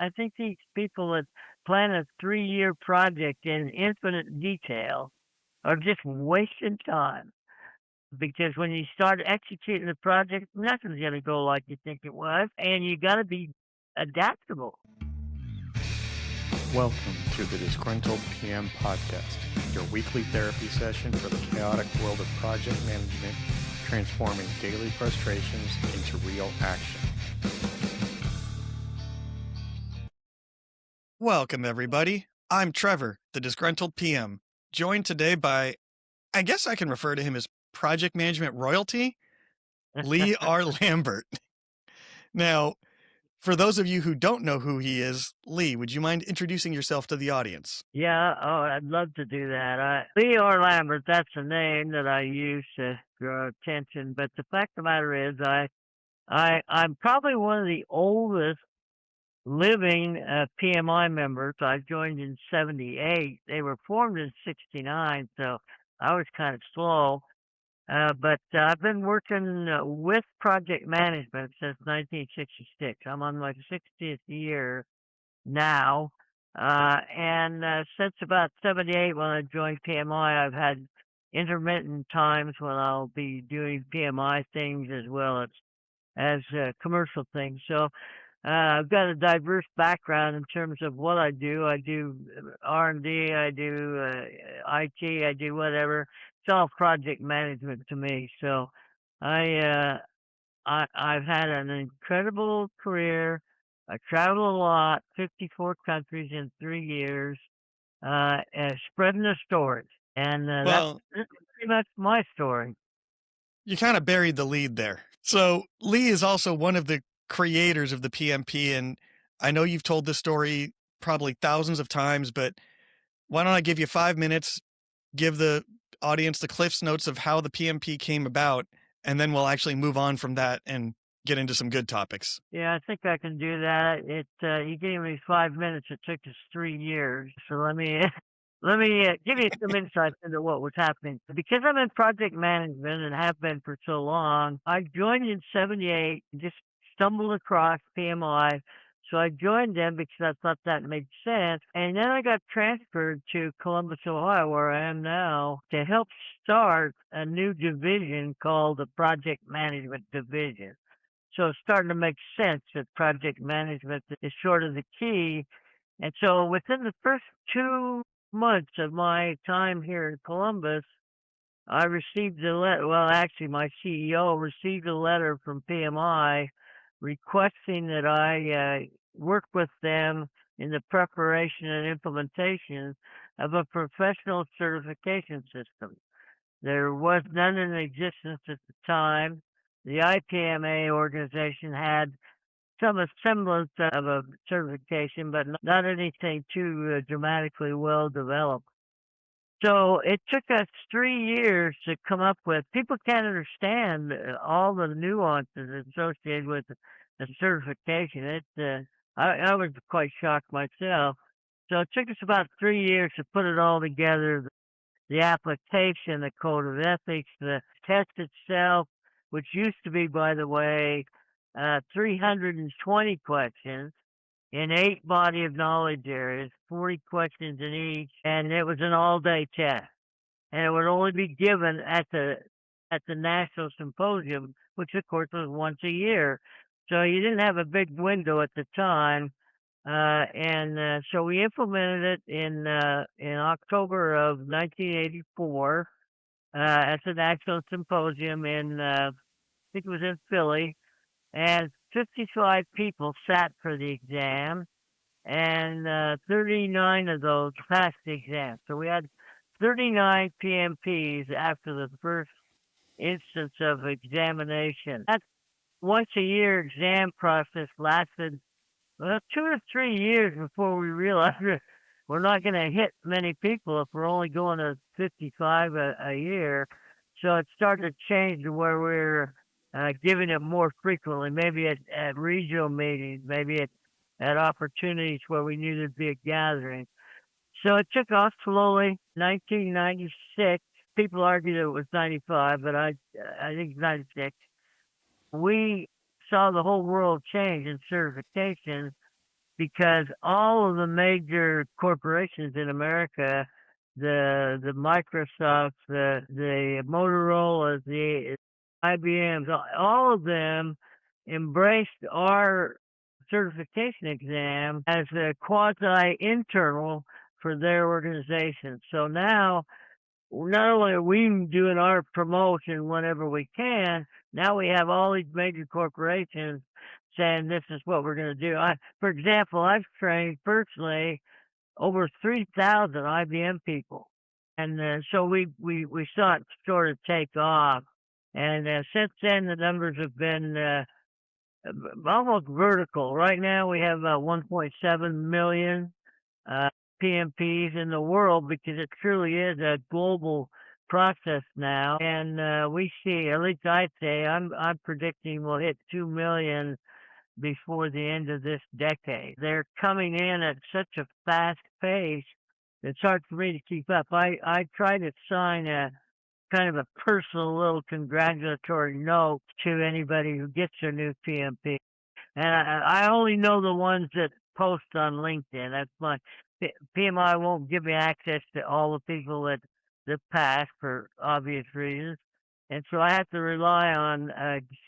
I think these people that plan a 3-year project in infinite detail are just wasting time because when you start executing the project, nothing's going to go like you think it was, and you got to be adaptable. Welcome to the Disgruntled PM podcast, your weekly therapy session for the chaotic world of project management, transforming daily frustrations into real action. Welcome, everybody. I'm Trevor, the Disgruntled PM, joined today by, I guess I can refer to him as project management royalty, Lee R. Lambert. Now, for those of you who don't know who he is, Lee, would you mind introducing yourself to the audience? Yeah, I'd love to do that. Lee R. Lambert, that's a name that I use to draw attention, but the fact of the matter is I'm probably one of the oldest living PMI members. I joined in 78. They were formed in 69, so I was kind of slow. But I've been working with project management since 1966. I'm on my 60th year now. And since about 78, when I joined PMI, I've had intermittent times when I'll be doing PMI things as well as commercial things. So I've got a diverse background in terms of what I do. I do R&D, I do IT, I do whatever. It's all project management to me. So I've had an incredible career. I traveled a lot, 54 countries in 3 years, spreading the story. And that's pretty much my story. You kind of buried the lead there. So Lee is also one of the creators of the PMP, and I know you've told this story probably thousands of times, but why don't I give you 5 minutes, give the audience the Cliff's Notes of how the PMP came about, and then we'll actually move on from that and get into some good topics. Yeah, I think I can do that. You gave me 5 minutes. It took us 3 years. So let me give you some insights into what was happening. Because I'm in project management and have been for so long, I joined in 78, just stumbled across PMI. So I joined them because I thought that made sense. And then I got transferred to Columbus, Ohio, where I am now, to help start a new division called the Project Management Division. So it's starting to make sense that project management is sort of the key. And so within the first 2 months of my time here in Columbus, I received a letter. Well, actually, my CEO received a letter from PMI requesting that I work with them in the preparation and implementation of a professional certification system. There was none in existence at the time. The IPMA organization had some semblance of a certification, but not anything too dramatically well developed. So it took us 3 years to come up with. People can't understand all the nuances associated with the certification. I was quite shocked myself. So it took us about 3 years to put it all together. The application, the code of ethics, the test itself, which used to be, by the way, 320 questions in 8 body of knowledge areas, 40 questions in each, and it was an all-day test. And it would only be given at the national symposium, which of course was once a year. So you didn't have a big window at the time. So we implemented it in October of 1984 at the National Symposium I think it was in Philly, and 55 people sat for the exam, and 39 of those passed the exam. So we had 39 PMPs after the first instance of examination. That once a year exam process lasted 2 or 3 years before we realized we're not going to hit many people if we're only going to 55 a year. So it started to change to where we're giving it more frequently, maybe at regional meetings, maybe at opportunities where we knew there'd be a gathering. So it took off slowly. 1996, people argue that it was 95, but I think 96. We saw the whole world change in certification because all of the major corporations in America, the Microsofts, the Motorola's, the IBM's, all of them embraced our certification exam as a quasi internal for their organization. So now, not only are we doing our promotion whenever we can, now we have all these major corporations saying this is what we're going to do. For example, I've trained personally over 3,000 IBM people, and so we saw it sort of take off. And since then, the numbers have been almost vertical. Right now, we have 1.7 million PMPs in the world because it truly is a global process now. And we see, at least I'd say, I'm predicting we'll hit 2 million before the end of this decade. They're coming in at such a fast pace, it's hard for me to keep up. I try to sign a kind of a personal little congratulatory note to anybody who gets a new PMP. And I only know the ones that post on LinkedIn. That's my PMI won't give me access to all the people that pass for obvious reasons, and so I have to rely on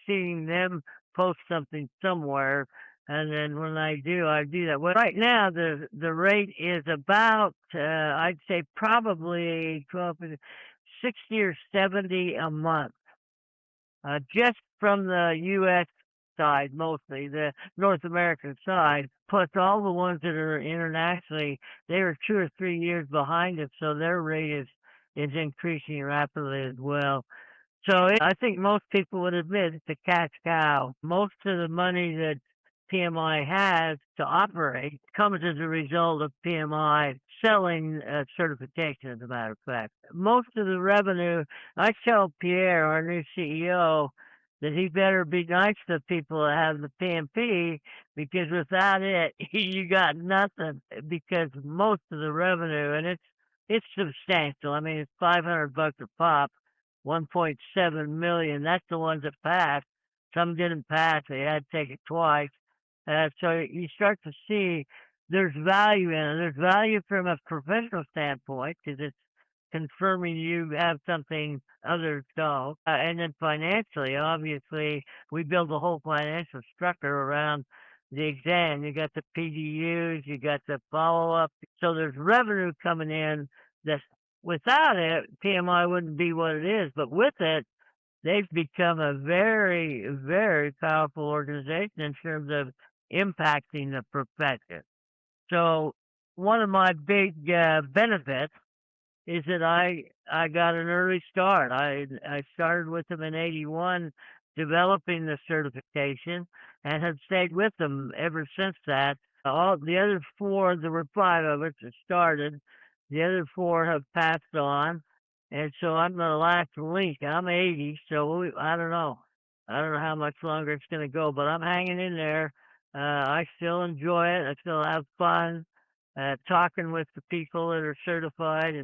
seeing them post something somewhere, and then when I do that. Well, right now the rate is about I'd say probably 60 or 70 a month, just from the U.S. side, mostly the North American side, plus all the ones that are internationally. They are 2 or 3 years behind us, so their rate is increasing rapidly as well. So I think most people would admit it's a cash cow. Most of the money that PMI has to operate comes as a result of PMI selling certification, as a matter of fact. Most of the revenue, I tell Pierre, our new CEO, that he better be nice to people that have the PMP, because without it, you got nothing, because most of the revenue, and it's substantial. I mean, it's $500 a pop, 1.7 million. That's the ones that passed. Some didn't pass. They had to take it twice. So you start to see there's value in it. There's value from a professional standpoint because it's confirming you have something others don't. And then financially, obviously, we build a whole financial structure around the exam. You got the PDUs, you got the follow-up. So there's revenue coming in that without it, PMI wouldn't be what it is. But with it, they've become a very, very powerful organization in terms of impacting the profession. So one of my big benefits is that I got an early start. I started with them in '81, developing the certification, and have stayed with them ever since that. All the other 4, there were 5 of us that started. The other 4 have passed on, and so I'm the last link. I'm 80, so I don't know. I don't know how much longer it's going to go, but I'm hanging in there. I still enjoy it. I still have fun talking with the people that are certified,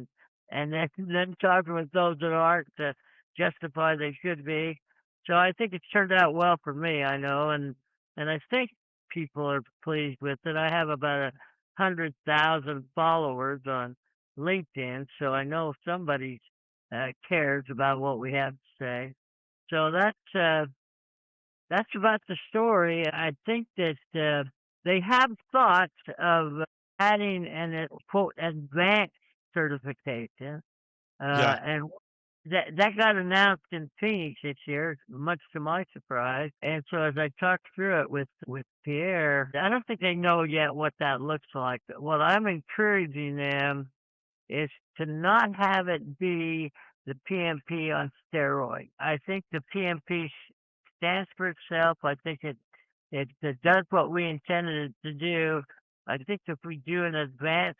and then talking with those that aren't to justify they should be. So I think it's turned out well for me, I know, and I think people are pleased with it. I have about 100,000 followers on LinkedIn, so I know somebody cares about what we have to say. So that's about the story. I think that they have thoughts of adding an quote advanced certification, Yeah. and that got announced in Phoenix this year, much to my surprise. And so as I talked through it with Pierre, I don't think they know yet what that looks like. What I'm encouraging them is to not have it be the PMP on steroids. I think the PMP stands for itself. I think it does what we intended it to do. I think if we do an advanced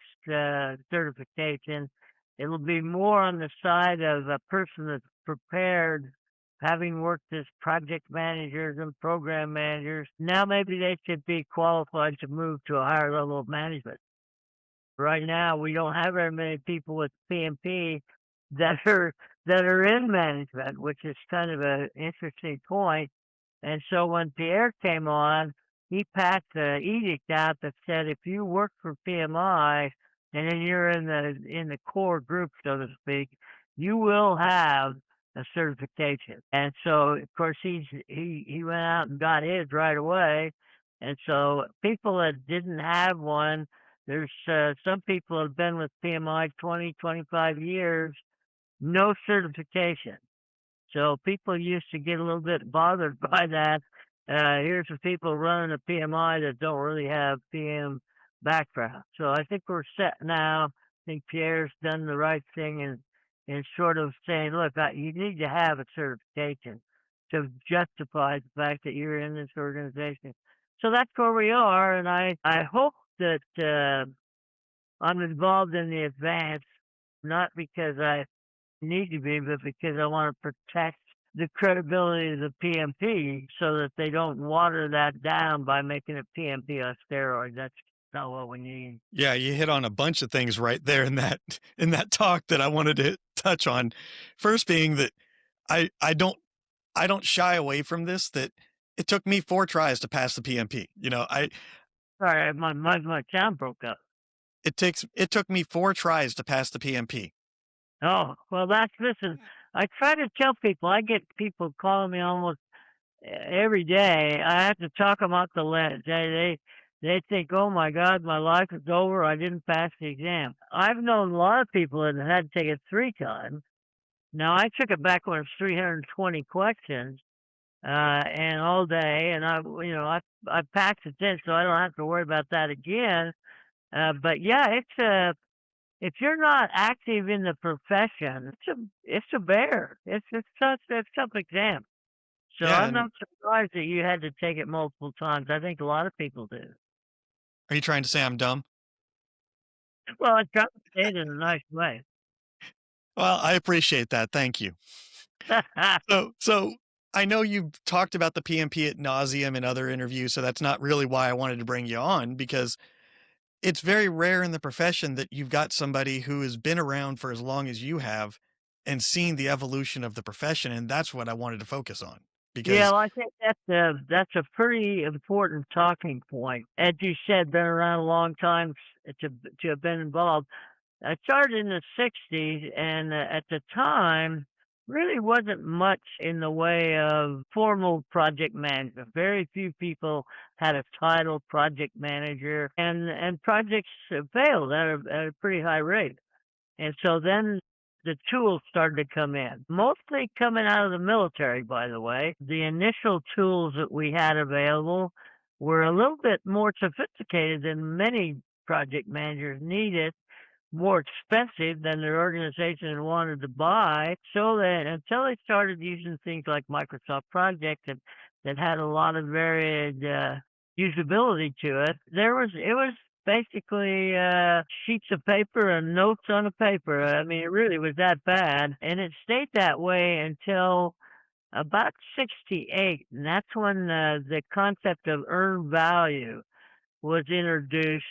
certification, it'll be more on the side of a person that's prepared, having worked as project managers and program managers. Now maybe they should be qualified to move to a higher level of management. Right now, we don't have very many people with PMP that are in management, which is kind of an interesting point. And so when Pierre came on, he passed an edict out that said if you work for PMI and then you're in the core group, so to speak, you will have a certification. And so, of course, he went out and got his right away. And so, people that didn't have one, there's some people have been with PMI 20, 25 years, no certification. So people used to get a little bit bothered by that. Here's the people running a PMI that don't really have PM background. So I think we're set now. I think Pierre's done the right thing in sort of saying, look, you need to have a certification to justify the fact that you're in this organization. So that's where we are, and I hope that I'm involved in the advance, not because I need to be, but because I want to protect the credibility of the PMP so that they don't water that down by making it PMP on steroids. That's not what we need. Yeah, you hit on a bunch of things right there in that talk that I wanted to touch on. First being that I don't shy away from this, that it took me 4 tries to pass the PMP. Sorry, my sound broke up. It took me 4 tries to pass the PMP. Oh, well, listen, I try to tell people, I get people calling me almost every day. I have to talk them out the ledge. They think, oh my God, my life is over. I didn't pass the exam. I've known a lot of people that had to take it 3 times. Now, I took it back when it was 320 questions, and all day, and I passed it then, so I don't have to worry about that again. But yeah, if you're not active in the profession, it's a bear. It's tough exam. So Yeah, I'm not surprised that you had to take it multiple times. I think a lot of people do. Are you trying to say I'm dumb? Well, I try to say it in a nice way. Well, I appreciate that. Thank you. So I know you've talked about the PMP ad nauseum in other interviews, so that's not really why I wanted to bring you on, because it's very rare in the profession that you've got somebody who has been around for as long as you have and seen the evolution of the profession, and that's what I wanted to focus on. Because Yeah, well, I think that's a pretty important talking point. As you said, been around a long time to have been involved. I started in the 60s, and at the time, really wasn't much in the way of formal project management. Very few people had a title project manager, and projects failed at a pretty high rate. And so then the tools started to come in, mostly coming out of the military, by the way. The initial tools that we had available were a little bit more sophisticated than many project managers needed, more expensive than their organization wanted to buy. So that until they started using things like Microsoft Project that had a lot of varied usability to it, it was basically sheets of paper and notes on a paper. I mean, it really was that bad, and it stayed that way until about 68, and that's when the concept of earned value was introduced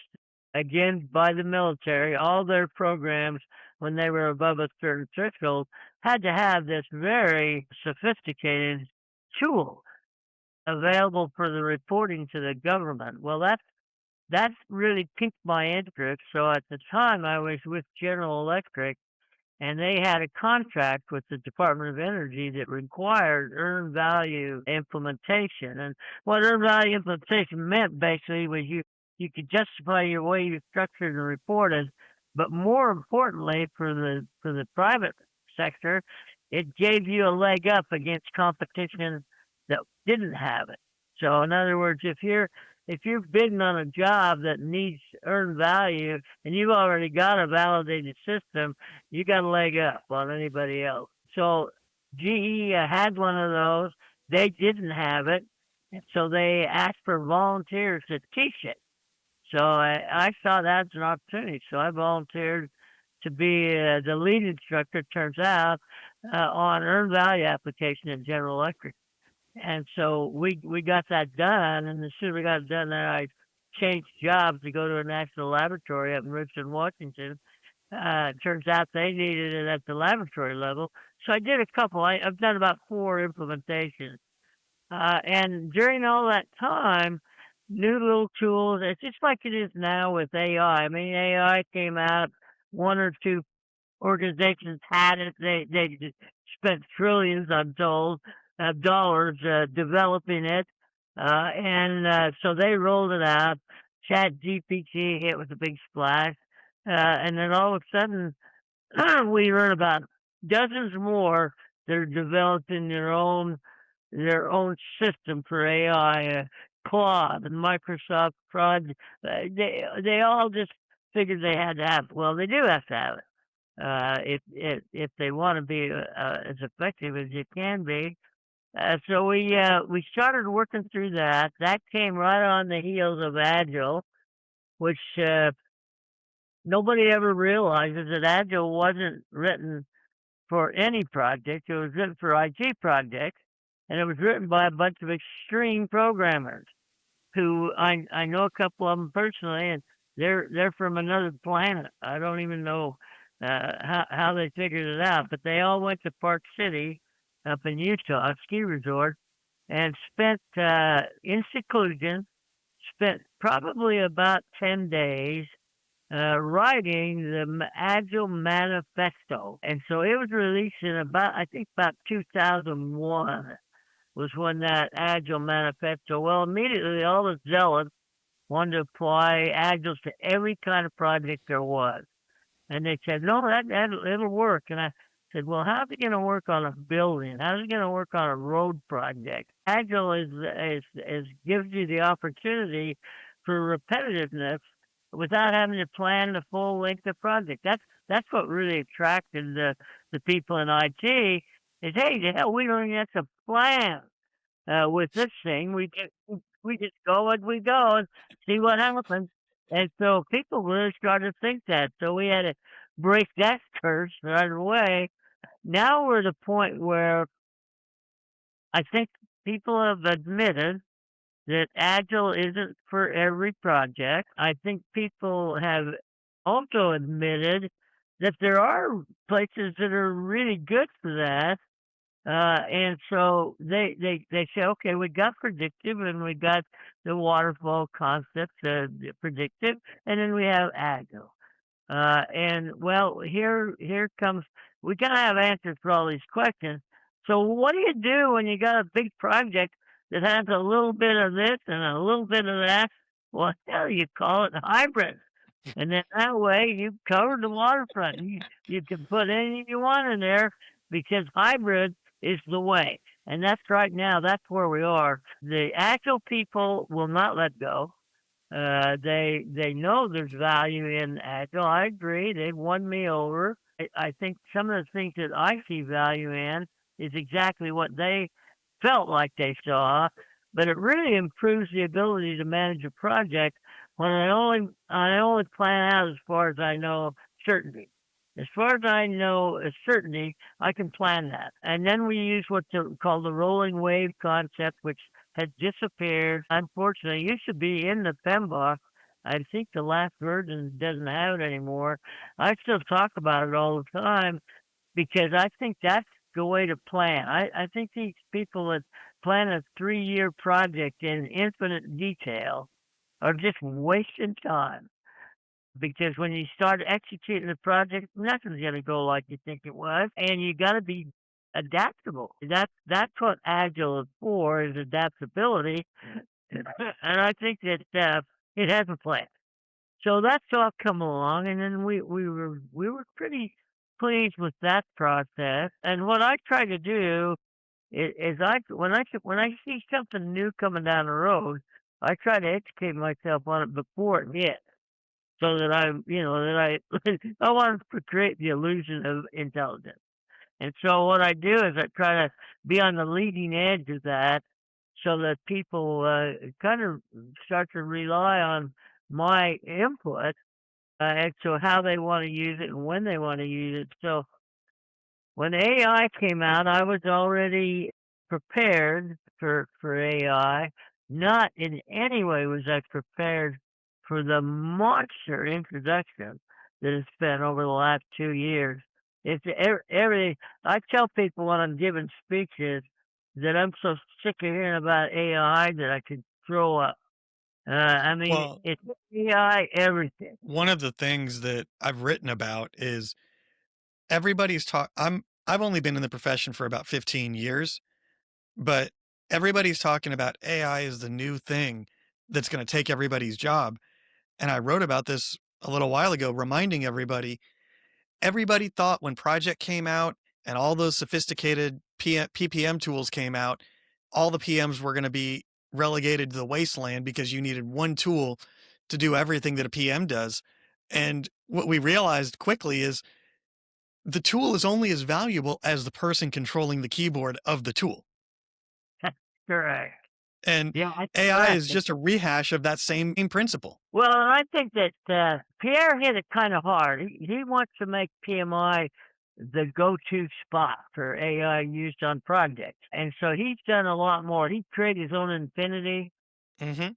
again by the military. All their programs, when they were above a certain threshold, had to have this very sophisticated tool available for the reporting to the government. Well, that's really piqued my interest. So at the time, I was with General Electric, and they had a contract with the Department of Energy that required earned value implementation. And what earned value implementation meant basically was you could justify your way you structured and reported, but more importantly for the private sector, it gave you a leg up against competition that didn't have it. So in other words, if you're bidding on a job that needs earned value and you've already got a validated system, you got a leg up on anybody else. So GE had one of those. They didn't have it. And so they asked for volunteers to teach it. So I saw that as an opportunity. So I volunteered to be the lead instructor, turns out, on earned value application at General Electric. And so we got that done, and as soon as we got it done, then I changed jobs to go to a national laboratory up in Richmond, Washington. It turns out they needed it at the laboratory level, so I did a couple. I've done about 4 implementations, and during all that time, new little tools. It's just like it is now with AI. I mean, AI came out, one or two organizations had it. They just spent trillions of dollars developing it, and so they rolled it out. Chat GPT hit with a big splash, and then all of a sudden we heard about dozens more that are developing their own system for AI. Claude and Microsoft Prod, they all just figured they had to have it. Well, they do have to have it if they want to be as effective as you can be. So we started working through that. That came right on the heels of Agile, which nobody ever realizes that Agile wasn't written for any project. It was written for IT projects, and it was written by a bunch of extreme programmers who I know a couple of them personally, and they're from another planet. I don't even know how they figured it out, but they all went to Park City up in Utah, a ski resort, and spent in seclusion, spent probably about 10 days writing the Agile Manifesto, and so it was released in I think about 2001 was when that Agile Manifesto. Well, immediately all the zealots wanted to apply Agile to every kind of project there was. And they said, no, it'll work. And I said, well, how's it going to work on a building? How's it going to work on a road project? Agile is gives you the opportunity for repetitiveness without having to plan the full length of project. That's what really attracted the people in IT. Is hey, the hell, we don't even have to plan with this thing. We just go as we go and see what happens. And so people really started to think that. So we had to break that curse right away. Now we're at a point where I think people have admitted that Agile isn't for every project. I think people have also admitted that there are places that are really good for that. And so they say, okay, we got predictive and we got the waterfall concept, the predictive, and then we have agile. And well, here comes we gotta have answers for all these questions. So what do you do when you got a big project that has a little bit of this and a little bit of that? Well, hell, you call it hybrid. And then that way you cover the waterfront. You can put anything you want in there because hybrid is the way. And that's right now, that's where we are. The actual people will not let go. They know there's value in Agile. I agree. They've won me over. I think some of the things that I see value in is exactly what they felt like they saw, but it really improves the ability to manage a project when I only plan out as far as I know certainty. As far as I know certainty, I can plan that. And then we use what's called the rolling wave concept, which has disappeared. Unfortunately, it used to be in the PMBOK. I think the last version doesn't have it anymore. I still talk about it all the time because I think that's the way to plan. I think these people that plan a 3-year project in infinite detail are just wasting time because when you start executing the project, nothing's going to go like you think it was, and you got to be adaptable. That's what Agile is for, is adaptability, and I think that it has a plan. So that's all come along, and then we were pretty pleased with that process. And what I try to do is when I see something new coming down the road, I try to educate myself on it before it hits so that I want to create the illusion of intelligence. And so what I do is I try to be on the leading edge of that so that people kind of start to rely on my input as to how they want to use it and when they want to use it. So when AI came out, I was already prepared for AI. Not in any way was I prepared for the monster introduction that has been over the last 2 years. It's every. I tell people when I'm giving speeches that I'm so sick of hearing about AI that I could throw up. I mean, Well, it's AI everything. one of the things that I've written about is everybody's I've only been in the profession for about 15 years, but everybody's talking about AI is the new thing that's going to take everybody's job. And I wrote about this a little while ago, reminding everybody thought when Project came out and all those sophisticated PPM tools came out, all the PMs were going to be relegated to the wasteland because you needed one tool to do everything that a PM does. And what we realized quickly is the tool is only as valuable as the person controlling the keyboard of the tool. Correct. And Yeah, AI correct. is just a rehash of that same principle. Well, and I think that Pierre hit it kind of hard. He wants to make PMI the go-to spot for AI used on projects, and so he's done a lot more. He created his own Infinity. Mm-hmm.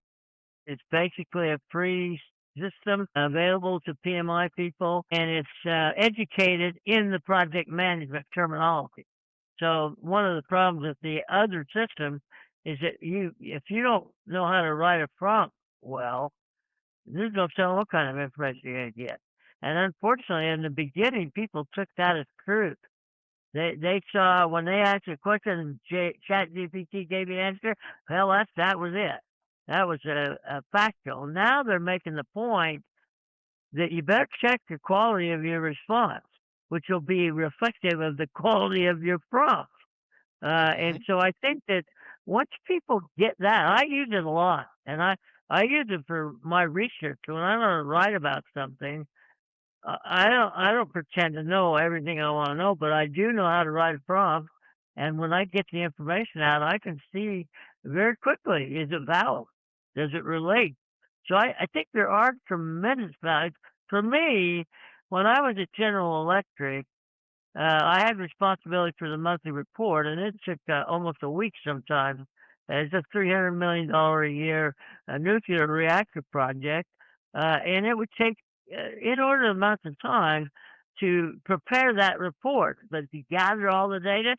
It's basically a free system available to PMI people, and it's educated in the project management terminology. So one of the problems with the other system is that if you don't know how to write a prompt well, there's no telling what kind of information you're going to get. And unfortunately, in the beginning, people took that as truth. They saw when they asked a question, ChatGPT gave you an answer. Well, that was it. That was a factual. Now they're making the point that you better check the quality of your response, which will be reflective of the quality of your prompt. And so I think that once people get that, I use it a lot, and I use it for my research. When I want to write about something, I don't pretend to know everything I want to know, but I do know how to write a prompt. And when I get the information out, I can see very quickly, is it valid? Does it relate? So I think there are tremendous values. For me, when I was at General Electric, I had responsibility for the monthly report, and it took almost a week sometimes. It's a $300 million a year nuclear reactor project, and it would take inordinate amounts of time to prepare that report. But to gather all the data,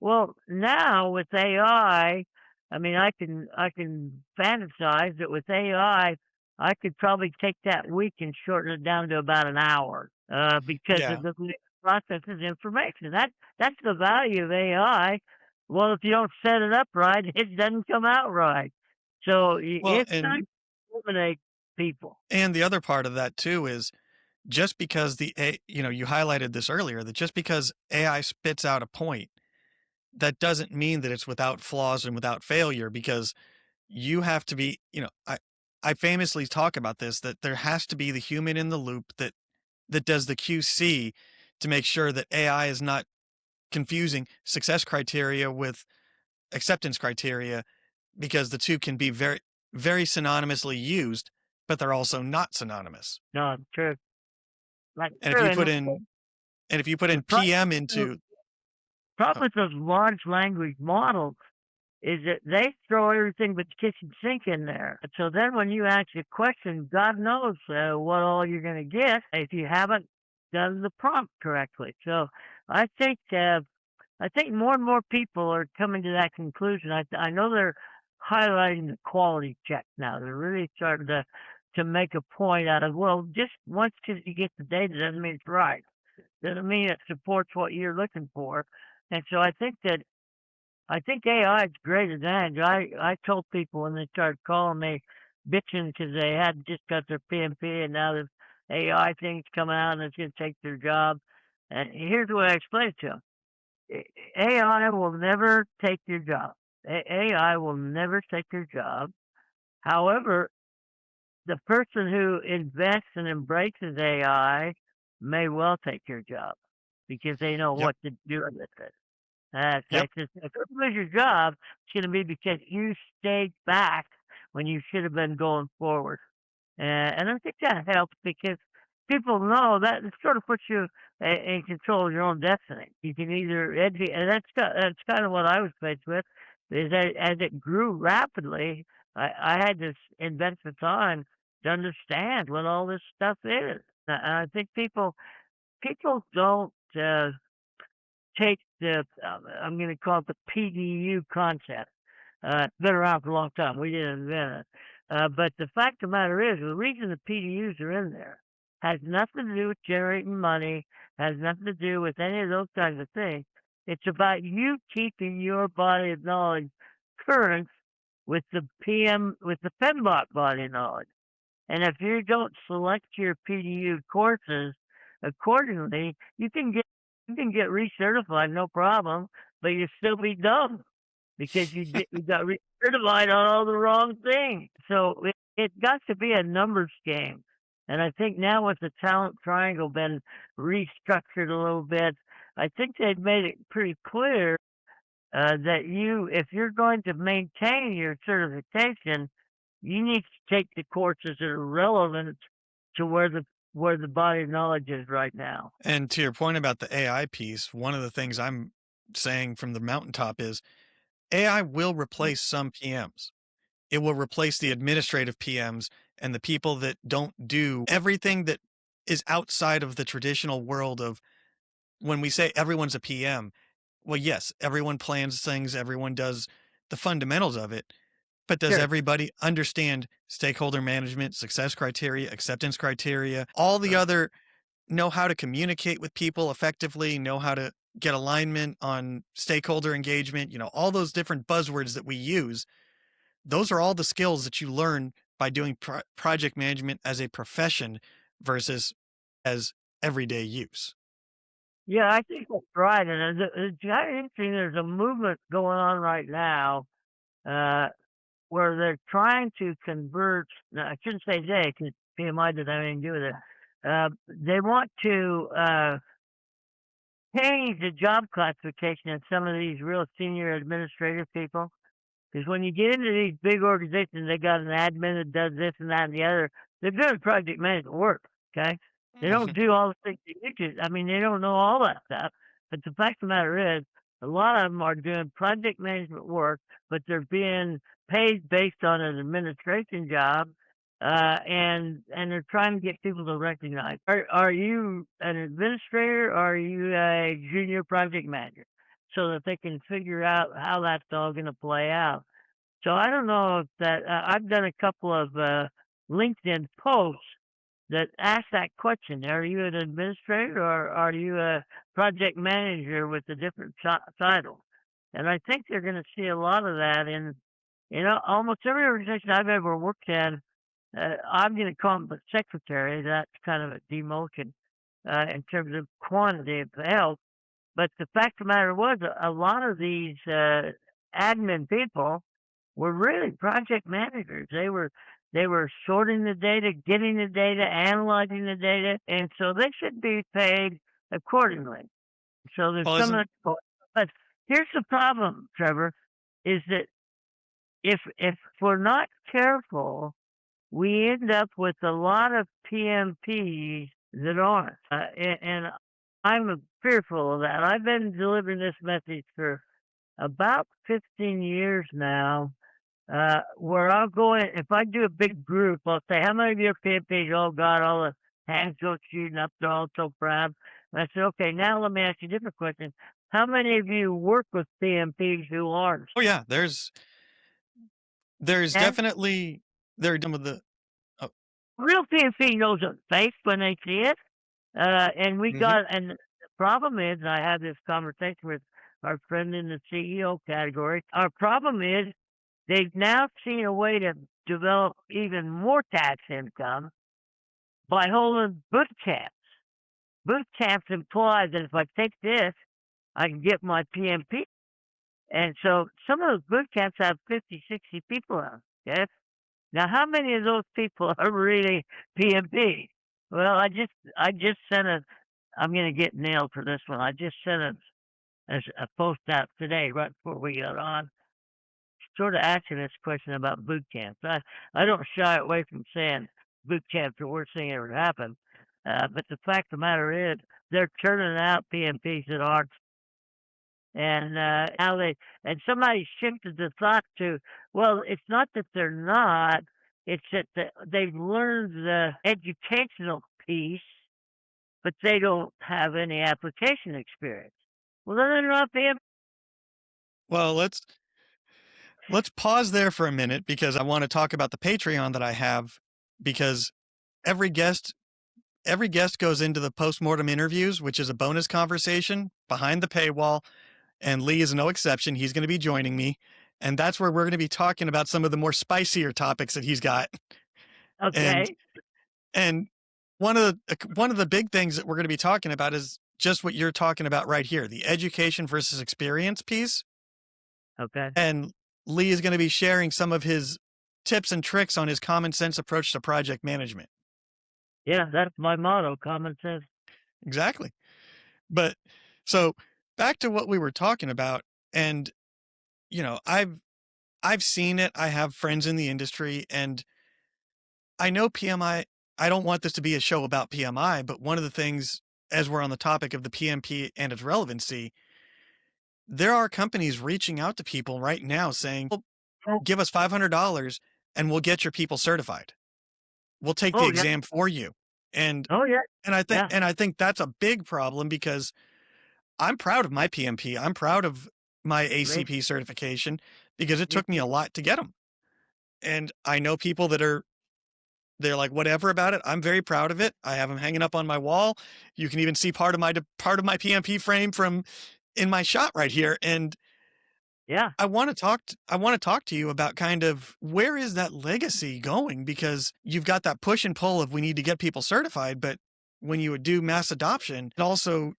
well, now with I mean, I can fantasize that with AI, I could probably take that week and shorten it down to about an hour because Yeah. of the processes information. That's the value of AI. Well, if you don't set it up right, it doesn't come out right. So Well, it's not to eliminate people. and the other part of that too is just because you highlighted this earlier, that just because AI spits out a point, that doesn't mean that it's without flaws and without failure, because you have to be, I famously talk about this, that there has to be the human in the loop that does the QC to make sure that AI is not confusing success criteria with acceptance criteria, because the two can be very, very synonymously used, but they're also not synonymous. No, true. Like And if true. you And put in and if you put the in PM into problem oh, with those large language models is that they throw everything but the kitchen sink in there. And so then when you ask a question, God knows what all you're going to get if you haven't done the prompt correctly. So I think I think more and more people are coming to that conclusion. I know they're highlighting the quality check now. They're really starting to make a point out of, well, just once you get the data doesn't mean it's right. Doesn't mean it supports what you're looking for. And so I think AI is a great advantage. I told people when they started calling me bitching because they had just got their PMP and now this AI thing's coming out and it's going to take their job. And here's what I explained to them. AI will never take your job. AI will never take your job. However, the person who invests and embraces AI may well take your job because they know yep, what to do with it. yep, If you lose your job, it's going to be because you stayed back when you should have been going forward. And I think that helps because people know that it sort of puts you in control of your own destiny. You can either educate, and that's kind of what I was faced with. Is that as it grew rapidly, I had to invest the time to understand what all this stuff is. And I think people don't take the I'm going to call it the PDU concept. It's been around for a long time. We didn't invent it. But the fact of the matter is, the reason the PDUs are in there has nothing to do with generating money, has nothing to do with any of those kinds of things. It's about you keeping your body of knowledge current with the PMBOK body of knowledge. And if you don't select your PDU courses accordingly, you can get recertified, no problem, but you'll still be dumb because you got recertified on all the wrong things. So it got to be a numbers game. And I think now with the talent triangle been restructured a little bit, I think they've made it pretty clear that if you're going to maintain your certification, you need to take the courses that are relevant to where the body of knowledge is right now. And to your point about the AI piece, one of the things I'm saying from the mountaintop is AI will replace some PMs. It will replace the administrative PMs and the people that don't do everything that is outside of the traditional world of when we say everyone's a PM. Well, yes, everyone plans things, everyone does the fundamentals of it, but does Sure. everybody understand stakeholder management, success criteria, acceptance criteria, all the other, know how to communicate with people effectively, know how to get alignment on stakeholder engagement, all those different buzzwords that we use. Those are all the skills that you learn by doing project management as a profession versus as everyday use. Yeah, I think that's right. And it's kind of interesting. There's a movement going on right now where they're trying to convert. Now, I shouldn't say they, because PMI doesn't have anything to do with it. They want to change the job classification of some of these real senior administrative people. Because when you get into these big organizations, they got an admin that does this and that and the other. They're doing project management work, okay? They don't do all the things that you do. I mean, they don't know all that stuff. But the fact of the matter is, a lot of them are doing project management work, but they're being paid based on an administration job, and they're trying to get people to recognize. Are you an administrator or are you a junior project manager? So that they can figure out how that's all going to play out. So I don't know if that I've done a couple of LinkedIn posts that ask that question: are you an administrator or are you a project manager with a different title? And I think they're going to see a lot of that in almost every organization I've ever worked in. I'm going to call them the secretary. That's kind of a demotion in terms of quantity of help. But the fact of the matter was, a lot of these admin people were really project managers. They were sorting the data, getting the data, analyzing the data, and so they should be paid accordingly. So there's but here's the problem, Trevor, is that if we're not careful, we end up with a lot of PMPs that aren't. And I'm fearful of that. I've been delivering this message for about 15 years now, where I'll go in, if I do a big group, I'll say, how many of you are PMPs? Oh, God, all the hands go shooting up. They're all so proud. And I said, okay, now let me ask you a different question. How many of you work with PMPs who aren't? Oh, yeah, there's definitely, there are some of the real PMP knows a face when they see it. And the problem is, and I had this conversation with our friend in the CEO category. Our problem is they've now seen a way to develop even more tax income by holding boot camps. Boot camps imply that if I take this, I can get my PMP. And so some of those boot camps have 50, 60 people in them. Okay? Now, how many of those people are really PMP? Well, I just sent I'm going to get nailed for this one. I just sent a post out today right before we got on, sort of asking this question about boot camps. I don't shy away from saying boot camps are the worst thing ever happened. But the fact of the matter is, they're turning out PMPs that aren't. And somebody shifted the thought to, well, it's not that they're not, it's that they've learned the educational piece, but they don't have any application experience. Well, then they're not PMPs. Well, Let's pause there for a minute because I want to talk about the Patreon that I have, because every guest goes into the postmortem interviews, which is a bonus conversation behind the paywall, and Lee is no exception. He's going to be joining me, and that's where we're going to be talking about some of the more spicier topics that he's got. And Okay. and one of the big things that we're going to be talking about is just what you're talking about right here, the education versus experience piece. Okay. And Lee is going to be sharing some of his tips and tricks on his common sense approach to project management. Yeah, that's my motto, common sense. Exactly. But so back to what we were talking about, and I've seen it. I have friends in the industry, and I know PMI. I don't want this to be a show about PMI, but one of the things, as we're on the topic of the PMP and its relevancy, there are companies reaching out to people right now saying, well, give us $500 and we'll get your people certified. We'll take the Oh, yeah. exam for you. And Oh, yeah. I think that's a big problem, because I'm proud of my PMP. I'm proud of my ACP certification, because it took me a lot to get them. And I know people that they're like, whatever about it. I'm very proud of it. I have them hanging up on my wall. You can even see part of my PMP frame from in my shot right here. And Yeah. I want to talk to you about kind of where is that legacy going, because you've got that push and pull of we need to get people certified, but when you would do mass adoption, it also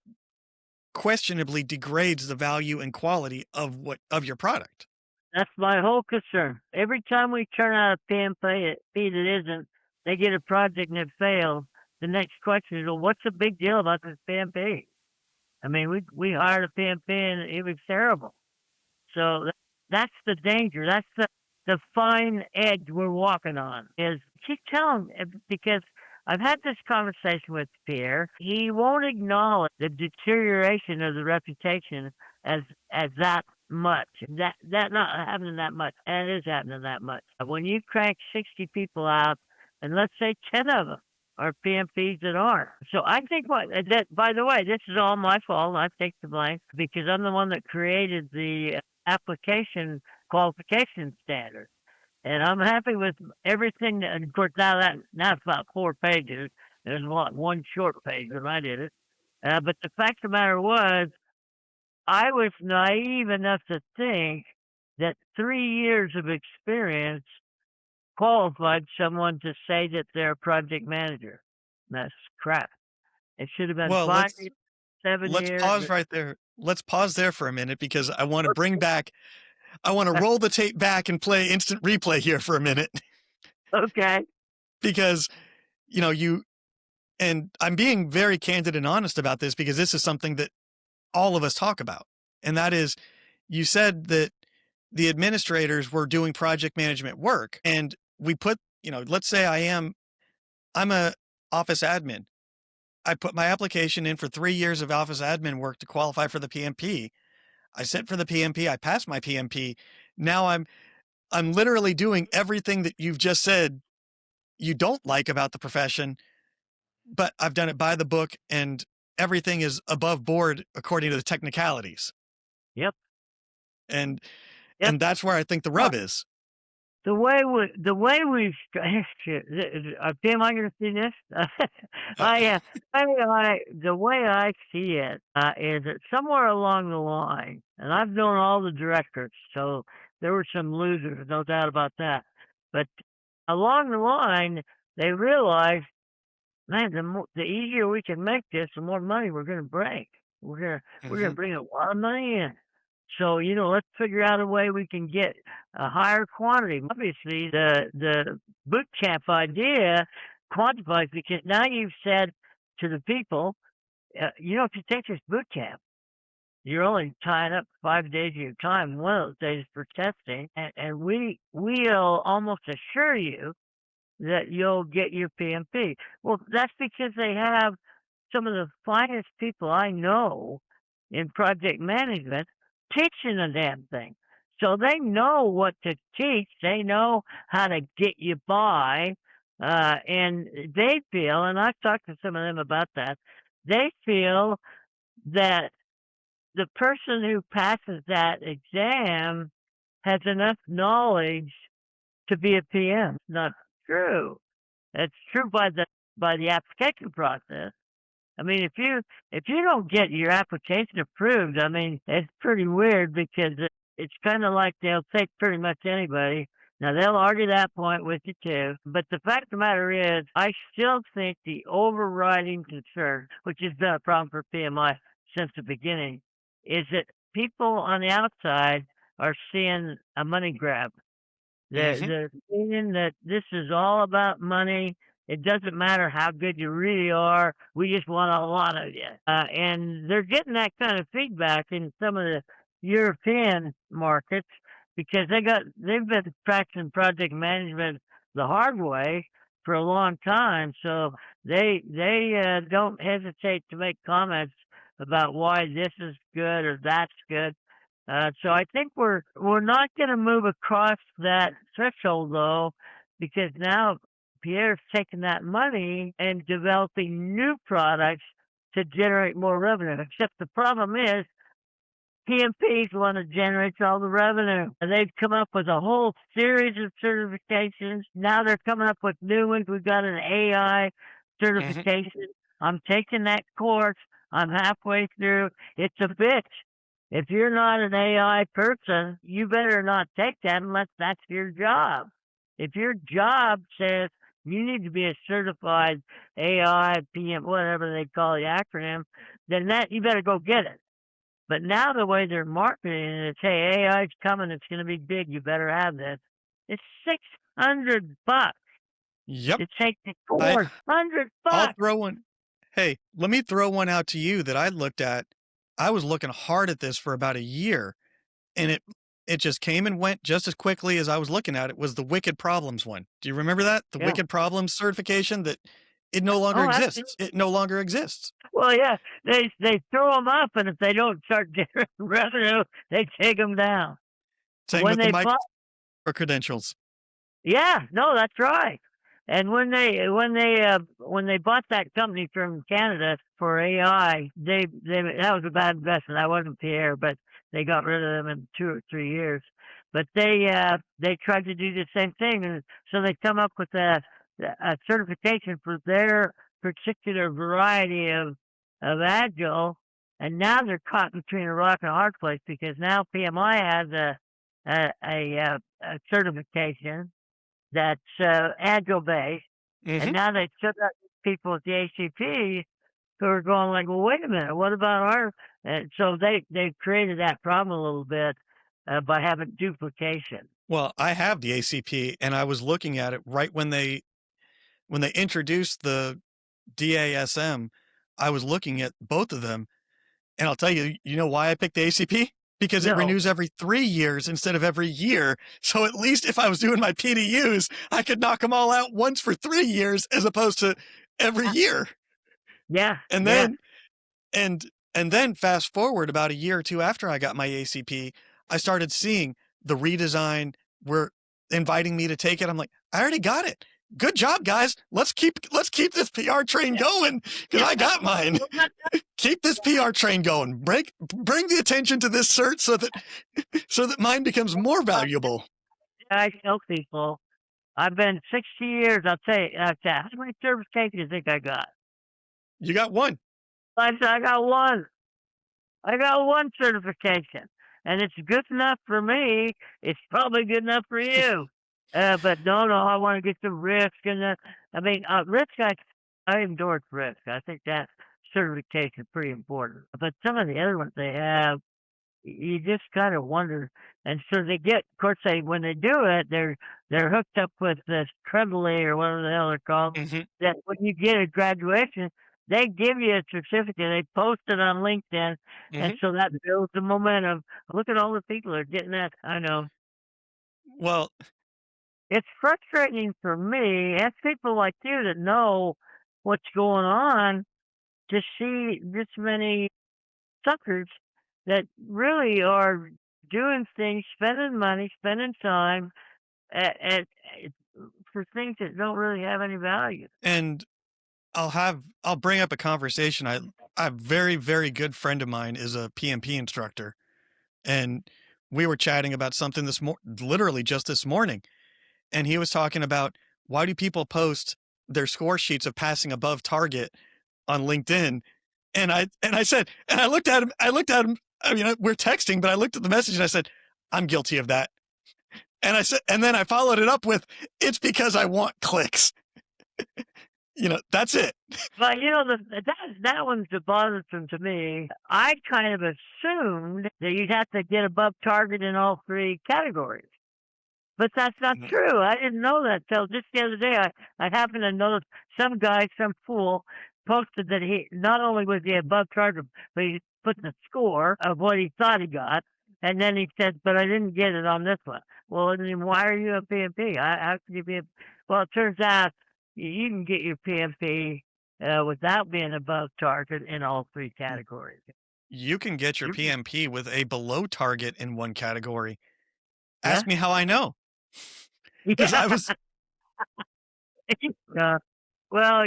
questionably degrades the value and quality of your product. That's my whole concern. Every time we turn out a PMP that isn't, they get a project and it fails. The next question is, well, what's the big deal about this PMP? I mean, we hired a PMP and it was terrible. So that's the danger. That's the fine edge we're walking on. Is keep telling, because I've had this conversation with Pierre. He won't acknowledge the deterioration of the reputation as that much. That not happening that much, and it is happening that much. When you crank 60 people out, and let's say 10 of them are PMPs that aren't. So I think that, by the way, this is all my fault. I take the blame, because I'm the one that created the application qualification standard. And I'm happy with everything. And of course, now it's about 4 pages. There's one short page when I did it. But the fact of the matter was, I was naive enough to think that 3 years of experience qualified someone to say that they're a project manager. That's crap. It should have been Well, 5 years, 7 let's years. pause right there. Let's pause there for a minute, because I want to roll the tape back and play instant replay here for a minute. Okay. Because, and I'm being very candid and honest about this, because this is something that all of us talk about. And that is, you said that the administrators were doing project management work, and we put, let's say I'm a office admin. I put my application in for 3 years of office admin work to qualify for the PMP. I sent for the PMP. I passed my PMP. Now I'm literally doing everything that you've just said you don't like about the profession, but I've done it by the book, and everything is above board according to the technicalities. Yep. And that's where I think the rub is. The way we've Tim, I'm going to see this. The way I see it is that somewhere along the line, and I've known all the directors, so there were some losers, no doubt about that. But along the line, they realized, man, the easier we can make this, the more money we're going to bring. We're going to bring a lot of money in. So, let's figure out a way we can get a higher quantity. Obviously, the boot camp idea quantifies, because now you've said to the people, if you take this boot camp, you're only tying up 5 days of your time, one of those days for testing, and we'll almost assure you that you'll get your PMP. Well, that's because they have some of the finest people I know in project management teaching the damn thing. So they know what to teach. They know how to get you by. And they feel, and I've talked to some of them about that, they feel that the person who passes that exam has enough knowledge to be a PM. It's not true. It's true by the application process. I mean, if you don't get your application approved, I mean, it's pretty weird because it's kind of like they'll take pretty much anybody. Now, they'll argue that point with you too. But the fact of the matter is, I still think the overriding concern, which has been a problem for PMI since the beginning, is that people on the outside are seeing a money grab. They're seeing that this is all about money. It doesn't matter how good you really are. We just want a lot of you. And they're getting that kind of feedback in some of the European markets because they've been practicing project management the hard way for a long time. So they don't hesitate to make comments about why this is good or that's good. So I think we're not going to move across that threshold though, because now Pierre's taking that money and developing new products to generate more revenue. Except the problem is PMP's the one that generates all the revenue. And they've come up with a whole series of certifications. Now they're coming up with new ones. We've got an AI certification. I'm taking that course. I'm halfway through. It's a bitch. If you're not an AI person, you better not take that unless that's your job. If your job says you need to be a certified AI, PM, whatever they call the acronym, then that you better go get it. But now the way they're marketing it is, hey, AI's coming, it's going to be big, you better have this. It's $600 Yep. to take the course. $100. I'll throw one. Hey, let me throw one out to you that I looked at. I was looking hard at this for about a year, and it just came and went just as quickly as I was looking at it. Was the Wicked Problems one? Do you remember that? The Wicked Problems certification that it no longer exists. Absolutely. It no longer exists. Well, yeah, they throw them up, and if they don't start generating revenue, they take them down. Same when with the micro credentials. Yeah, no, that's right. And when they bought that company from Canada for AI, that was a bad investment. That wasn't Pierre, but they got rid of them in 2 or 3 years. But they tried to do the same thing, and so they come up with a certification for their particular variety of agile, and now they're caught between a rock and a hard place because now PMI has a certification that's agile based, and now they took out people at the ACP who are going like, well, wait a minute, what about our? And so they've created that problem a little bit by having duplication. Well, I have the ACP, and I was looking at it right when they introduced the DASM. I was looking at both of them, and I'll tell you, you know why I picked the ACP? Because it renews every 3 years instead of every year. So at least if I was doing my PDUs, I could knock them all out once for 3 years as opposed to every year. Yeah. And then, and then fast forward about a year or two after I got my ACP, I started seeing the redesign. Were inviting me to take it. I'm like, I already got it. Good job, guys. Let's keep this PR train going because I got mine. Keep this PR train going. Bring the attention to this cert so that mine becomes more valuable. I tell people, I've been 60 years. I'll tell you, how many certifications do you think I got? You got one. I got one. I got one certification, and it's good enough for me. It's probably good enough for you. But no, I want to get some risk. And I mean, risk, I endorse risk. I think that certification is pretty important. But some of the other ones they have, you just kind of wonder. And so they get, of course, when they do it, they're hooked up with this Trebly or whatever the hell they're called. That when you get a graduation, they give you a certificate. They post it on LinkedIn, and so that builds the momentum. Look at all the people that are getting that. I know. Well, it's frustrating for me, as people like you that know what's going on, to see this many suckers that really are doing things, spending money, spending time for things that don't really have any value. And I'll bring up a conversation. A very, very good friend of mine is a PMP instructor, and we were chatting about something literally just this morning. And he was talking about, why do people post their score sheets of passing above target on LinkedIn? And I said, and I looked at him, I mean, we're texting, but I looked at the message and I said, I'm guilty of that. And I said, and then I followed it up with, it's because I want clicks. That's it. But that one's bothersome to me. I kind of assumed that you'd have to get above target in all three categories. But that's not true. I didn't know that till just the other day. I happened to notice some guy, some fool, posted that he not only was he above target, but he put the score of what he thought he got, and then he said, "But I didn't get it on this one." Well, then why are you a PMP? How can you be? Well, it turns out you can get your PMP without being above target in all three categories. You can get your PMP with a below target in one category. Yeah? Ask me how I know. Because I was. Well,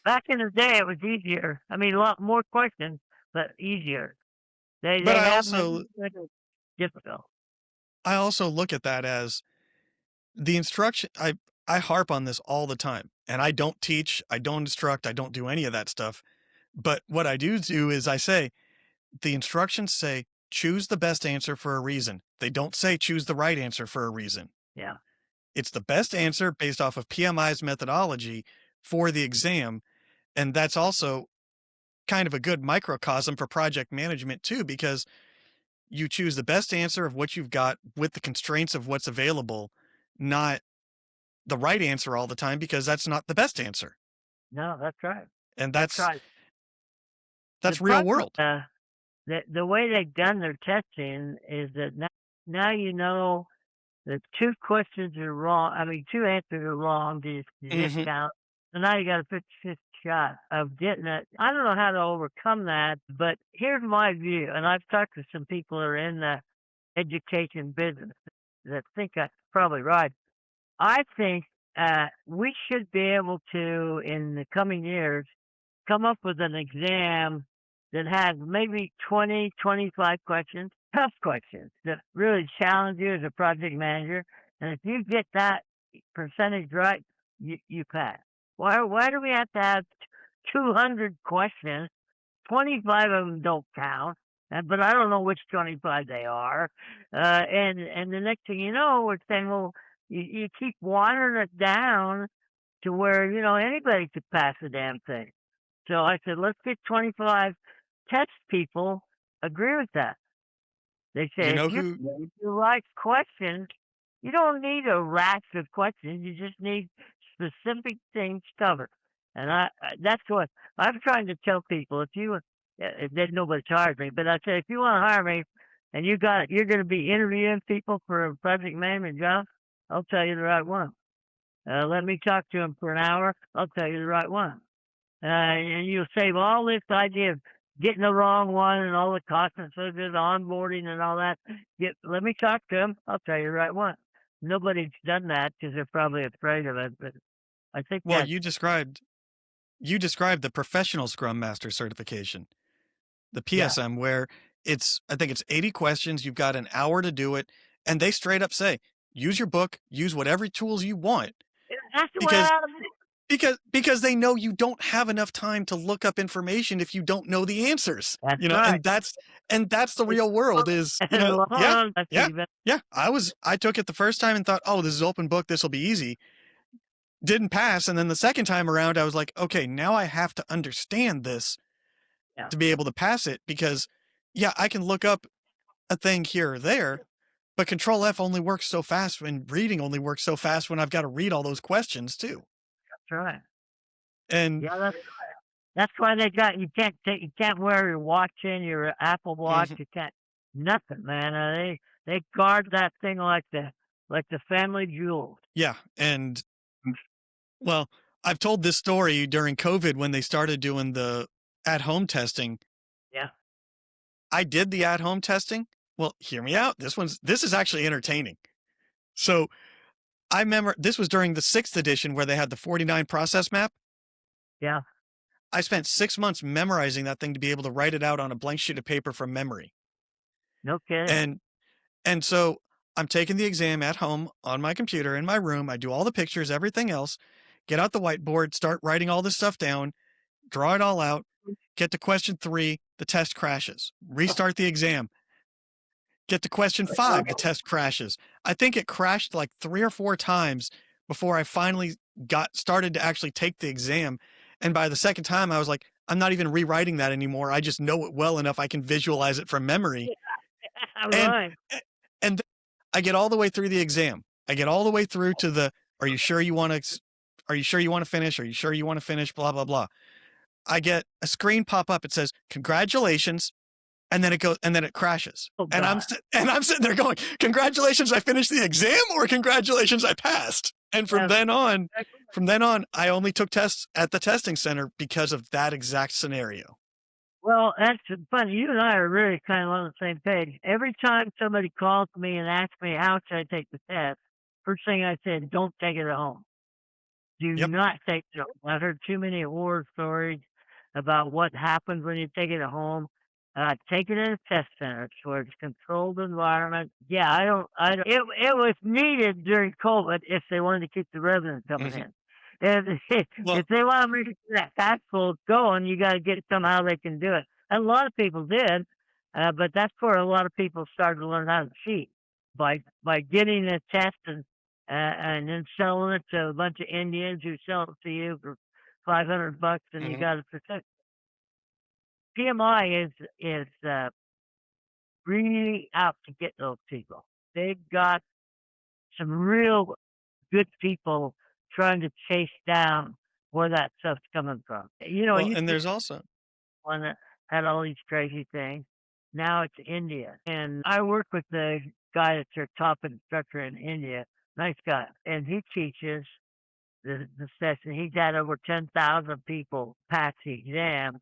back in the day, it was easier. I mean, a lot more questions, but easier. But I also difficult. I also look at that as the instruction. I harp on this all the time, and I don't teach, I don't instruct, I don't do any of that stuff. But what I do is I say, the instructions say, choose the best answer for a reason. They don't say choose the right answer for a reason. Yeah. It's the best answer based off of PMI's methodology for the exam. And that's also kind of a good microcosm for project management too, because you choose the best answer of what you've got with the constraints of what's available, not the right answer all the time, because that's not the best answer. No, that's right. And that's right. That's real world. The way they've done their testing is that now you know that two questions are wrong. I mean, two answers are wrong to discount. So now you got a 50-50 shot of getting it. I don't know how to overcome that, but here's my view. And I've talked to some people that are in the education business that think I'm probably right. I think we should be able to, in the coming years, come up with an exam that has maybe 20, 25 questions, tough questions that really challenge you as a project manager. And if you get that percentage right, you pass. Why do we have to have 200 questions? 25 of them don't count, but I don't know which 25 they are. And the next thing you know, we're saying, well, you keep watering it down to where, anybody could pass the damn thing. So I said, let's get 25 test people agree with that. They say, if you like questions, you don't need a rack of questions. You just need specific things covered. And that's what I'm trying to tell people. If there's nobody hired me, but I say, if you want to hire me and you're going to be interviewing people for a project management job, I'll tell you the right one. Let me talk to them for an hour. I'll tell you the right one. And you'll save all this idea of getting the wrong one and all the costs associated with onboarding and all that. Let me talk to them. I'll tell you the right one. Nobody's done that because they're probably afraid of it. But I think you described the professional Scrum Master certification, the PSM, where I think it's 80 questions. You've got an hour to do it. And they straight up say, use your book, use whatever tools you want. That's the way because they know you don't have enough time to look up information if you don't know the answers. That's right. And that's the real world is, yeah. I took it the first time and thought, oh, this is open book. This will be easy. Didn't pass. And then the second time around, I was like, okay, now I have to understand this to be able to pass it, because I can look up a thing here or there, but Control F only works so fast, and reading only works so fast when I've got to read all those questions too. That's right. And that's why they got you can't wear your watch in your Apple Watch. You can't nothing, man. They guard that thing like the family jewels. Yeah, and well, I've told this story during COVID when they started doing the at-home testing. Yeah, I did the at-home testing. Well, hear me out. This is actually entertaining. So I remember this was during the 6th edition where they had the 49 process map. Yeah. I spent 6 months memorizing that thing to be able to write it out on a blank sheet of paper from memory. No kidding. And so I'm taking the exam at home on my computer in my room. I do all the pictures, everything else, get out the whiteboard, start writing all this stuff down, draw it all out, get to question 3, the test crashes, restart the exam, get to question 5, the test crashes. I think it crashed like 3 or 4 times before I finally got started to actually take the exam. And by the second time, I was like, I'm not even rewriting that anymore. I just know it well enough. I can visualize it from memory. And, Right. and I get all the way through the exam. I get all the way through to the, are you sure you want to finish? Are you sure you want to finish? Blah, blah, blah. I get a screen pop up. It says, congratulations. And then it crashes. Oh, And I'm sitting there going, congratulations, I finished the exam, or congratulations, I passed. And from then on, I only took tests at the testing center because of that exact scenario. Well, that's funny. You and I are really kind of on the same page. Every time somebody calls me and asks me how should I take the test, first thing I said, don't take it at home. Do Yep. not take it at home. I've heard too many horror stories about what happens when you take it at home. Take it in a test center where it's a controlled environment. Yeah, I don't. It was needed during COVID if they wanted to keep the revenue coming in. And Well, if they want to make that fast food going, you got to get somehow they can do it. And a lot of people did, but that's where a lot of people started to learn how to cheat by getting a test and then selling it to a bunch of Indians who sell it to you for $500, and you got to protect. PMI is really out to get those people. They've got some real good people trying to chase down where that stuff's coming from. well, and there's also one that had all these crazy things. Now it's India. And I work with the guy that's their top instructor in India. Nice guy. And he teaches the session. He's had over 10,000 people pass the exam.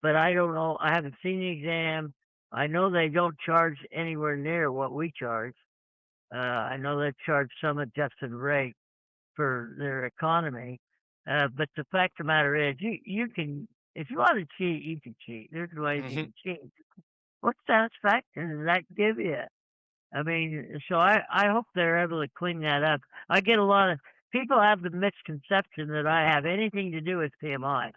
But I don't know. I haven't seen the exam. I know they don't charge anywhere near what we charge. I know they charge some adjusted rate for their economy. But the fact of the matter is, you can, if you want to cheat, you can cheat. There's ways you can cheat. What satisfaction does that give you? I mean, so I hope they're able to clean that up. I get a lot of people have the misconception that I have anything to do with PMI.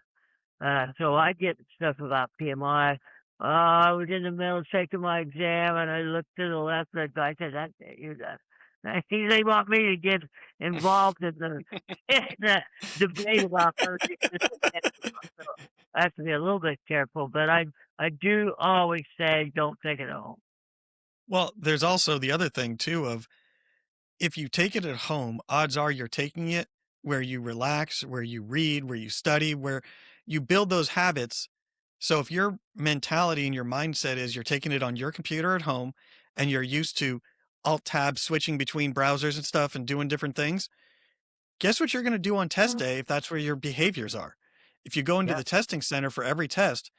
So I get stuff about PMI. I was in the middle of taking my exam, and I looked to the left, and the guy said, "That's it, you're done." They want me to get involved in the debate about those things. So I have to be a little bit careful, but I do always say, don't take it home. Well, there's also the other thing too of if you take it at home, odds are you're taking it where you relax, where you read, where you study, where you build those habits. So if your mentality and your mindset is you're taking it on your computer at home and you're used to alt tab switching between browsers and stuff and doing different things, guess what you're going to do on test day if that's where your behaviors are? If you go into the testing center for every test,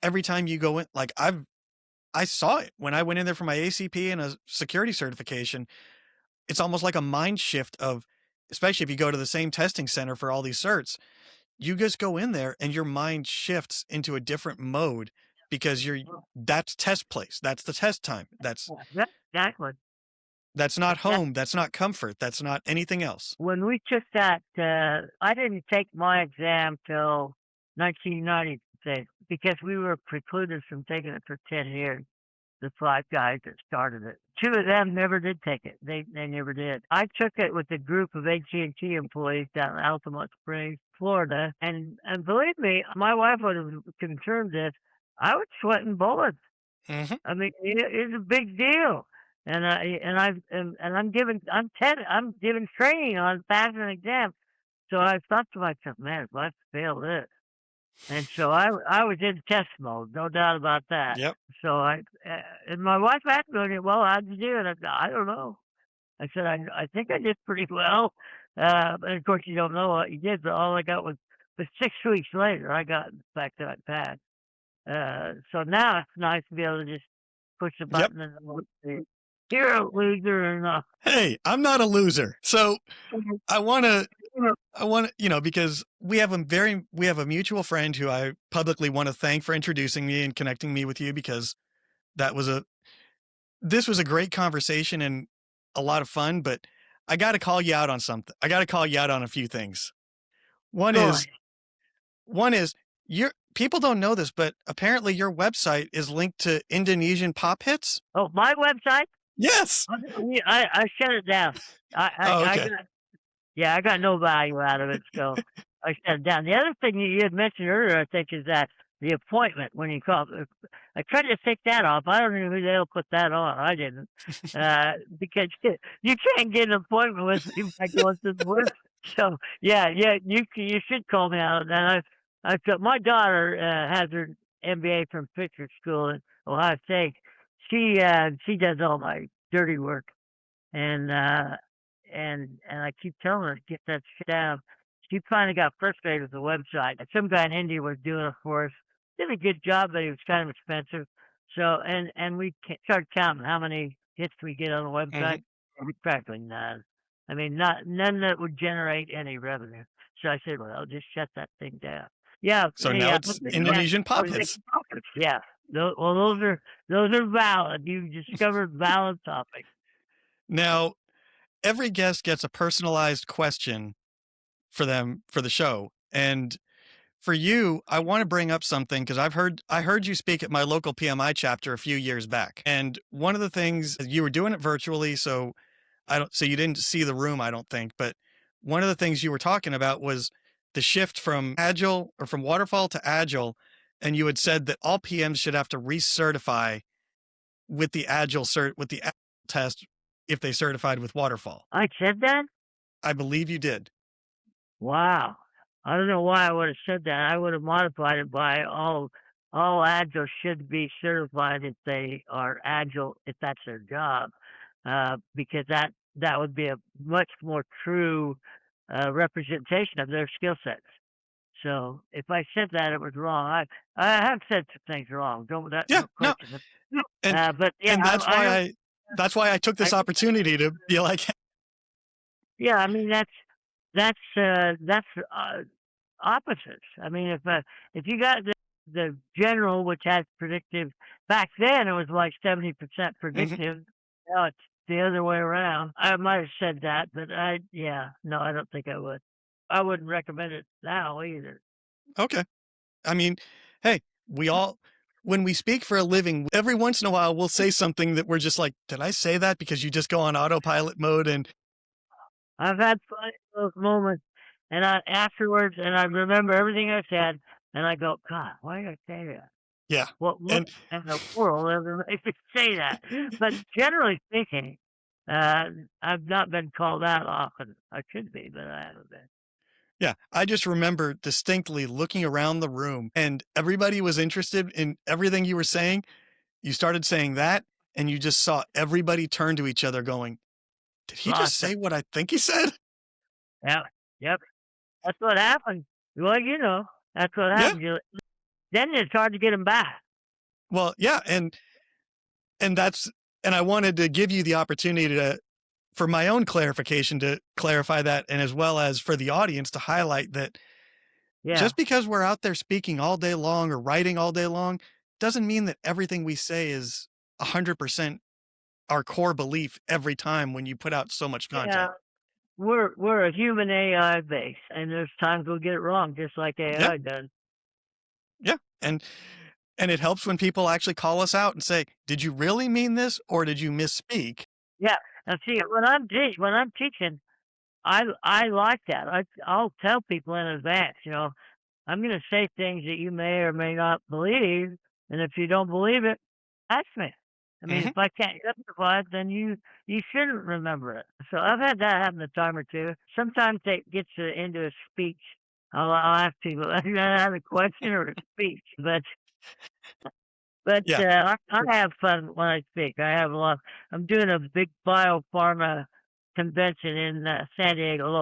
every time you go in, like I saw it when I went in there for my ACP and a security certification. It's almost like a mind shift of, especially if you go to the same testing center for all these certs, you just go in there and your mind shifts into a different mode because that's test place. That's the test time. That's exactly. That's not home. That's not comfort. That's not anything else. When we took that, I didn't take my exam till 1996 because we were precluded from taking it for 10 years. The 5 guys that started it. 2 of them never did take it. They never did. I took it with a group of AT&T employees down in Altamont Springs, Florida, and believe me, my wife would have confirmed this. I was sweating bullets. I mean, it's a big deal. And I'm giving training on passing an exam. So I thought to myself, man, if I fail this. And so I was in test mode, no doubt about that. Yep. So and my wife asked me, well, how'd you do? And I said, I don't know. I said, I think I did pretty well. And of course, you don't know what you did, but all I got was 6 weeks later, I got the fact that I passed. So now it's nice to be able to just push the button and see, you're a loser or not. Hey, I'm not a loser. So I want to, because we have a mutual friend who I publicly want to thank for introducing me and connecting me with you, because that was this was a great conversation and a lot of fun, but I got to call you out on something. I got to call you out on a few things. One Go is ahead. one is your people don't know this, but apparently your website is linked to Indonesian pop hits. Oh, my website? Yes. I shut it down. Oh, I okay. got Yeah, I got no value out of it, so I shut it down. The other thing you had mentioned earlier, I think, is that the appointment when you call. I tried to take that off. I don't know who the hell put that on. I didn't, because you can't get an appointment with me by going through the work. So yeah, you should call me out. And I got my daughter has her MBA from picture school in Ohio State. She does all my dirty work, and I keep telling her to get that shit down. She finally got frustrated with the website. Some guy in India was doing it for us. Did a good job, but he was kind of expensive. So and we started counting how many hits we get on the website. Practically none. I mean, none that would generate any revenue. So I said, well, I'll just shut that thing down. Yeah. So now it's Indonesian pop hits. Yeah. Well, those are valid. You discovered valid topics. Now, every guest gets a personalized question for them for the show. And for you, I want to bring up something because I heard you speak at my local PMI chapter a few years back. And one of the things you were doing it virtually, so you didn't see the room, I don't think, but one of the things you were talking about was the shift from agile or from waterfall to agile. And you had said that all PMs should have to recertify with the agile test if they certified with waterfall. I said that? I believe you did. Wow. I don't know why I would have said that. I would have modified it by all agile should be certified if they are agile, if that's their job, because that would be a much more true representation of their skill sets. So if I said that, it was wrong. I have said some things wrong. Don't question it. But yeah, and that's why I took this opportunity to be like, yeah, I mean that's opposites. I mean, if you got the general, which has predictive, back then it was like 70% predictive. Now it's the other way around. I might have said that, but no, I don't think I would. I wouldn't recommend it now either. okay. I mean, hey, when we speak for a living, every once in a while we'll say something that we're just like, did I say that? Because you just go on autopilot mode. And I've had fun in those moments, and afterwards, and I remember everything I said, and I go, God, why did I say that? yeah. What in the world ever makes me say that? But generally speaking, I've not been called out often. I should be, but I haven't been. Yeah, I just remember distinctly looking around the room and everybody was interested in everything you were saying. You started saying that, and you just saw everybody turn to each other going, did he just say what I think he said? Yeah, yep. That's what happened. Well, that's what happened. Yeah. Then it's hard to get them back. Well, yeah, and I wanted to give you the opportunity for my own clarification to clarify that, and as well as for the audience to highlight that just because we're out there speaking all day long or writing all day long doesn't mean that everything we say is 100% our core belief every time when you put out so much content. Yeah. We're a human AI base, and there's times we'll get it wrong, just like AI does. Yeah, and it helps when people actually call us out and say, "Did you really mean this, or did you misspeak?" Yeah, and see, when I'm teaching, I like that. I'll tell people in advance. I'm going to say things that you may or may not believe, and if you don't believe it, ask me. I mean, if I can't justify it, then you shouldn't remember it. So I've had that happen a time or two. Sometimes it gets into a speech. I'll ask people, "Is that a question or a speech?" But I have fun when I speak. I have a lot. I'm doing a big biopharma convention in San Diego, La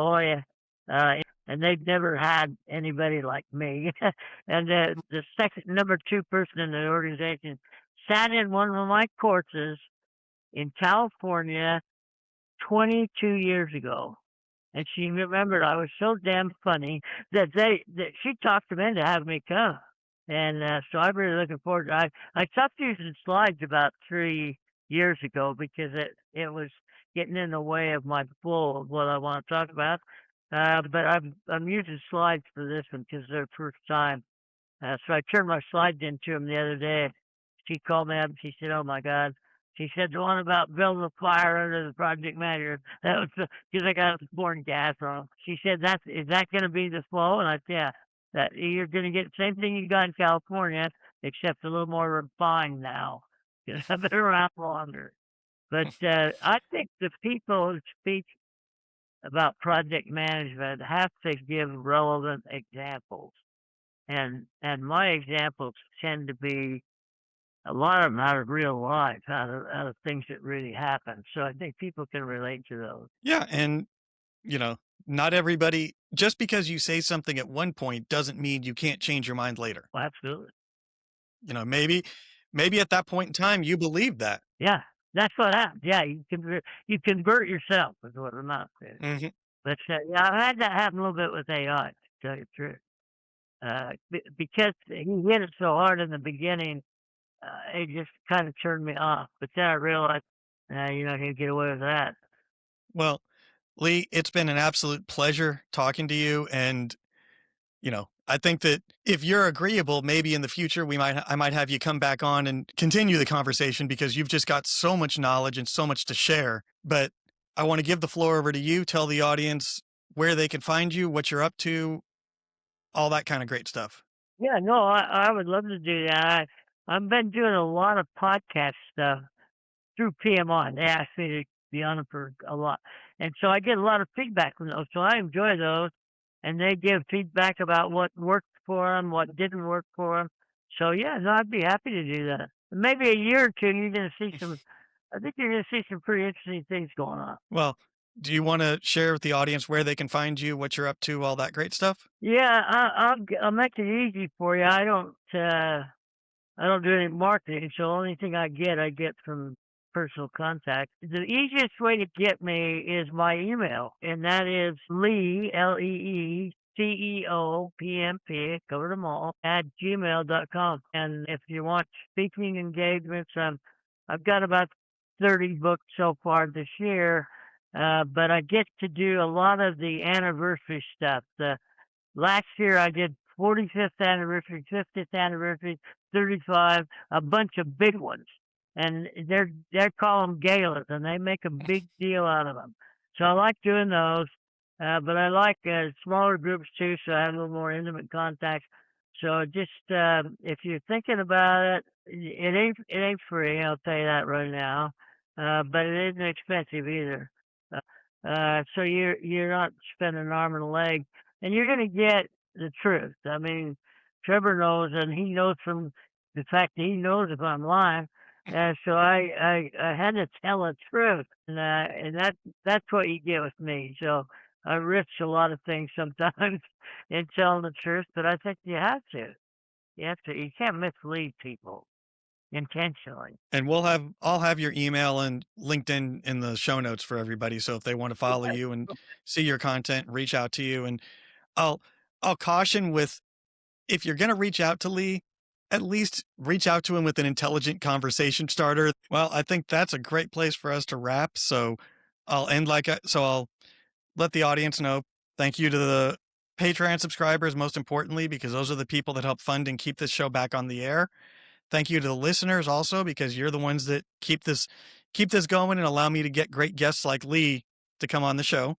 Jolla, and they've never had anybody like me. And the second number 2 person in the organization sat in one of my courses in California 22 years ago. And she remembered I was so damn funny that she talked them into having me come. And so I'm really looking forward to it. I stopped using slides about 3 years ago because it was getting in the way of my flow of what I want to talk about. But I'm using slides for this one because they're first time. So I turned my slides into him the other day. She called me up and she said, "Oh my God." She said, "The one about building a fire under the project manager." That was because I got born gas on. She said, "Is that going to be the flow?" And I said, "Yeah, that you're going to get the same thing you got in California, except a little more refined now because I've been around longer." But I think the people who speak about project management have to give relevant examples. And my examples tend to be a lot of them out of real life, out of things that really happen. So I think people can relate to those. Yeah. And, not everybody, just because you say something at one point doesn't mean you can't change your mind later. Well, absolutely. Maybe at that point in time you believe that. Yeah, that's what happens. Yeah, you convert yourself is what I'm not saying. Mhm. But yeah, I've had that happen a little bit with AI. To tell you the truth, because he hit it so hard in the beginning, it just kind of turned me off. But then I realized, you're not going to get away with that. Well, Lee, it's been an absolute pleasure talking to you. And, I think that if you're agreeable, maybe in the future, I might have you come back on and continue the conversation because you've just got so much knowledge and so much to share. But I want to give the floor over to you. Tell the audience where they can find you, what you're up to, all that kind of great stuff. Yeah, no, I would love to do that. I've been doing a lot of podcast stuff through PMI. They asked me to be on them for a lot. And so I get a lot of feedback from those. So I enjoy those. And they give feedback about what worked for them, what didn't work for them. So, yeah, no, I'd be happy to do that. Maybe a year or two, you're going to see I think you're going to see some pretty interesting things going on. Well, do you want to share with the audience where they can find you, what you're up to, all that great stuff? Yeah, I'll make it easy for you. I don't do any marketing, so the only thing I get from personal contact. The easiest way to get me is my email, and that is Lee, LEECEO, PMP, covered them all, at gmail.com. And if you want speaking engagements, I've got about 30 books so far this year, but I get to do a lot of the anniversary stuff. Last year I did 45th anniversary, 50th anniversary, 35, a bunch of big ones. And they're call them galas, and they make a big deal out of them. So I like doing those, but I like smaller groups too, so I have a little more intimate contacts. So just if you're thinking about it, it ain't free. I'll tell you that right now, but it isn't expensive either. So you're not spending an arm and a leg, and you're going to get the truth. I mean, Trevor knows, and he knows from the fact that he knows if I'm lying. So I had to tell the truth, and that's what you get with me. So I risk a lot of things sometimes in telling the truth, but I think you have to. You have to. You can't mislead people intentionally. And I'll have your email and LinkedIn in the show notes for everybody. So if they want to follow you and see your content, reach out to you. And I'll caution with, if you're going to reach out to Lee, at least reach out to him with an intelligent conversation starter. Well, I think that's a great place for us to wrap. So I'll let the audience know. Thank you to the Patreon subscribers, most importantly, because those are the people that help fund and keep this show back on the air. Thank you to the listeners also, because you're the ones that keep this going and allow me to get great guests like Lee to come on the show.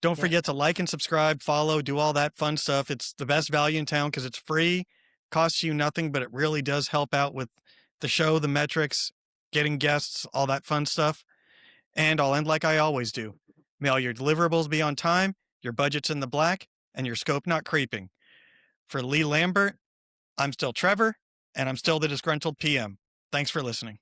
Don't forget to like and subscribe, follow, do all that fun stuff. It's the best value in town because it's free, costs you nothing, but it really does help out with the show, the metrics, getting guests, all that fun stuff. And I'll end like I always do. May all your deliverables be on time, your budget's in the black, and your scope not creeping. For Lee Lambert, I'm still Trevor, and I'm still the disgruntled PM. Thanks for listening.